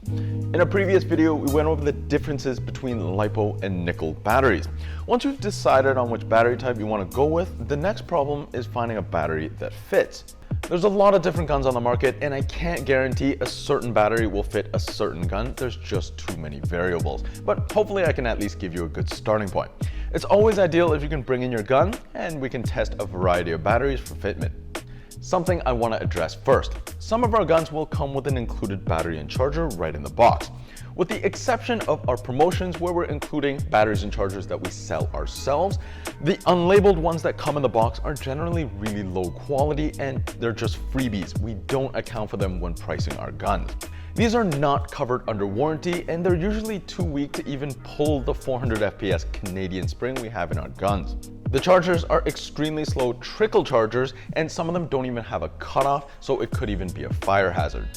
In a previous video, we went over the differences between LiPo and nickel batteries. Once you've decided on which battery type you want to go with, the next problem is finding a battery that fits. There's a lot of different guns on the market, and I can't guarantee a certain battery will fit a certain gun. There's just too many variables, but hopefully I can at least give you a good starting point. It's always ideal if you can bring in your gun and we can test a variety of batteries for fitment. Something I want to address first. Some of our guns will come with an included battery and charger right in the box. With the exception of our promotions where we're including batteries and chargers that we sell ourselves, the unlabeled ones that come in the box are generally really low quality and they're just freebies. We don't account for them when pricing our guns. These are not covered under warranty and they're usually too weak to even pull the 400 FPS Canadian spring we have in our guns. The chargers are extremely slow trickle chargers and some of them don't even have a cutoff, so it could even be a fire hazard.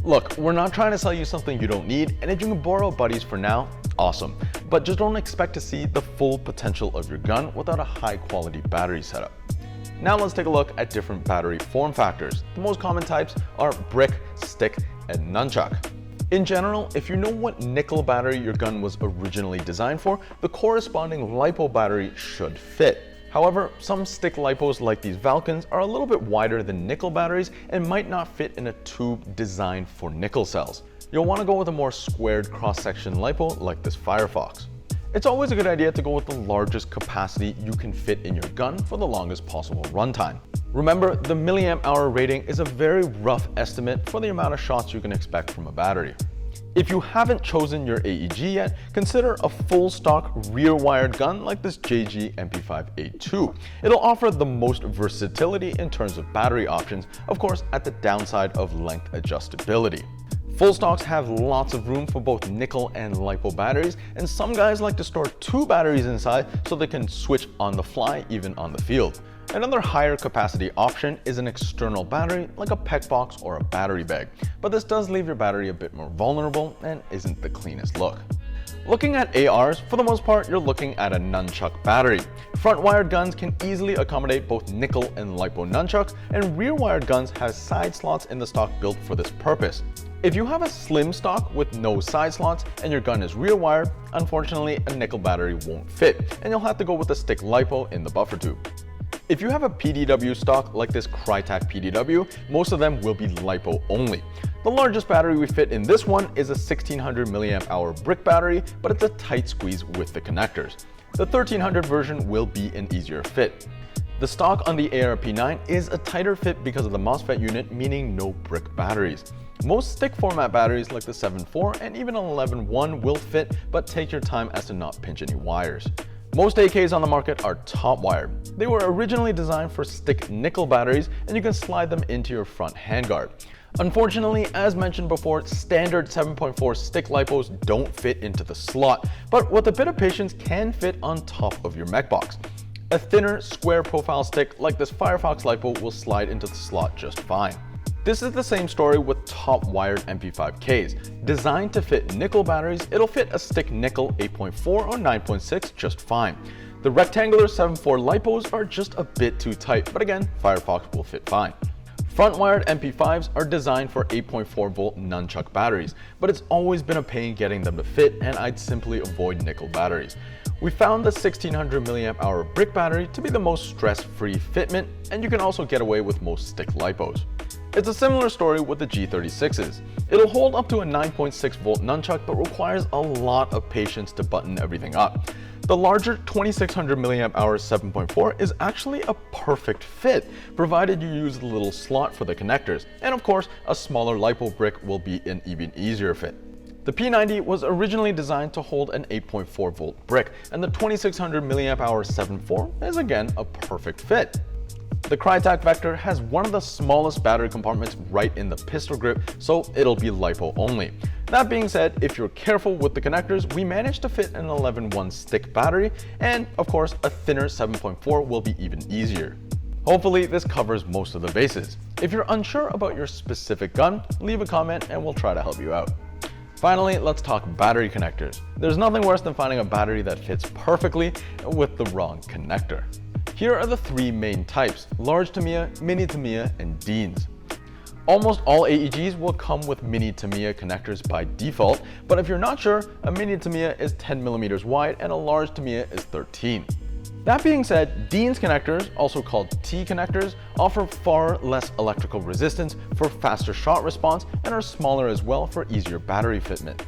Look, we're not trying to sell you something you don't need, and if you can borrow buddies for now, awesome. But just don't expect to see the full potential of your gun without a high quality battery setup. Now let's take a look at different battery form factors. The most common types are brick, stick, and nunchuck. In general, if you know what nickel battery your gun was originally designed for, the corresponding LiPo battery should fit. However, some stick LiPos like these Vulcans are a little bit wider than nickel batteries and might not fit in a tube designed for nickel cells. You'll want to go with a more squared cross-section LiPo like this Firefox. It's always a good idea to go with the largest capacity you can fit in your gun for the longest possible runtime. Remember, the milliamp hour rating is a very rough estimate for the amount of shots you can expect from a battery. If you haven't chosen your AEG yet, consider a full stock rear wired gun like this JG MP5A2. It'll offer the most versatility in terms of battery options, of course at the downside of length adjustability. Full stocks have lots of room for both nickel and LiPo batteries, and some guys like to store two batteries inside so they can switch on the fly even on the field. Another higher capacity option is an external battery like a PEC box or a battery bag, but this does leave your battery a bit more vulnerable and isn't the cleanest look. Looking at ARs, for the most part, you're looking at a nunchuck battery. Front wired guns can easily accommodate both nickel and LiPo nunchucks, and rear wired guns have side slots in the stock built for this purpose. If you have a slim stock with no side slots and your gun is rear wired, unfortunately a nickel battery won't fit, and you'll have to go with a stick LiPo in the buffer tube. If you have a PDW stock like this Crytac PDW, most of them will be LiPo only. The largest battery we fit in this one is a 1600 mAh brick battery, but it's a tight squeeze with the connectors. The 1300 version will be an easier fit. The stock on the ARP9 is a tighter fit because of the MOSFET unit, meaning no brick batteries. Most stick format batteries like the 7.4 and even 11.1 will fit, but take your time as to not pinch any wires. Most AKs on the market are Topwire. They were originally designed for stick nickel batteries and you can slide them into your front handguard. Unfortunately, as mentioned before, standard 7.4 stick LiPos don't fit into the slot, but with a bit of patience can fit on top of your mech box. A thinner, square profile stick like this Firefox LiPo will slide into the slot just fine. This is the same story with top wired MP5Ks. Designed to fit nickel batteries, it'll fit a stick nickel 8.4 or 9.6 just fine. The rectangular 7.4 LiPos are just a bit too tight, but again, Firefox will fit fine. Front wired MP5s are designed for 8.4 volt nunchuck batteries, but it's always been a pain getting them to fit and I'd simply avoid nickel batteries. We found the 1600 mAh brick battery to be the most stress-free fitment, and you can also get away with most stick LiPos. It's a similar story with the G36s. It'll hold up to a 9.6 volt nunchuck but requires a lot of patience to button everything up. The larger 2600 mAh 7.4 is actually a perfect fit, provided you use the little slot for the connectors, and of course a smaller LiPo brick will be an even easier fit. The P90 was originally designed to hold an 8.4 volt brick, and the 2600 mAh 7.4 is again a perfect fit. The Crytac Vector has one of the smallest battery compartments right in the pistol grip, so it'll be LiPo only. That being said, if you're careful with the connectors, we managed to fit an 11.1 stick battery, and of course a thinner 7.4 will be even easier. Hopefully this covers most of the bases. If you're unsure about your specific gun, leave a comment and we'll try to help you out. Finally, let's talk battery connectors. There's nothing worse than finding a battery that fits perfectly with the wrong connector. Here are the three main types: large Tamiya, mini Tamiya, and Deans. Almost all AEGs will come with mini Tamiya connectors by default, but if you're not sure, a mini Tamiya is 10 millimeters wide and a large Tamiya is 13. That being said, Dean's connectors, also called T connectors, offer far less electrical resistance for faster shot response and are smaller as well for easier battery fitment.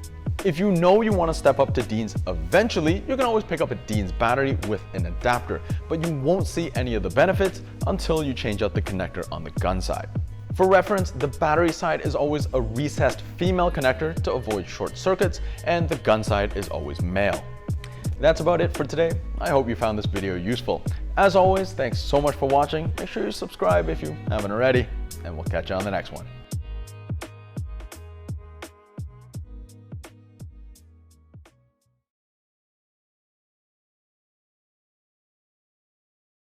If you know you want to step up to Dean's eventually, you can always pick up a Dean's battery with an adapter, but you won't see any of the benefits until you change out the connector on the gun side. For reference, the battery side is always a recessed female connector to avoid short circuits, and the gun side is always male. That's about it for today. I hope you found this video useful. As always, thanks so much for watching. Make sure you subscribe if you haven't already, and we'll catch you on the next one.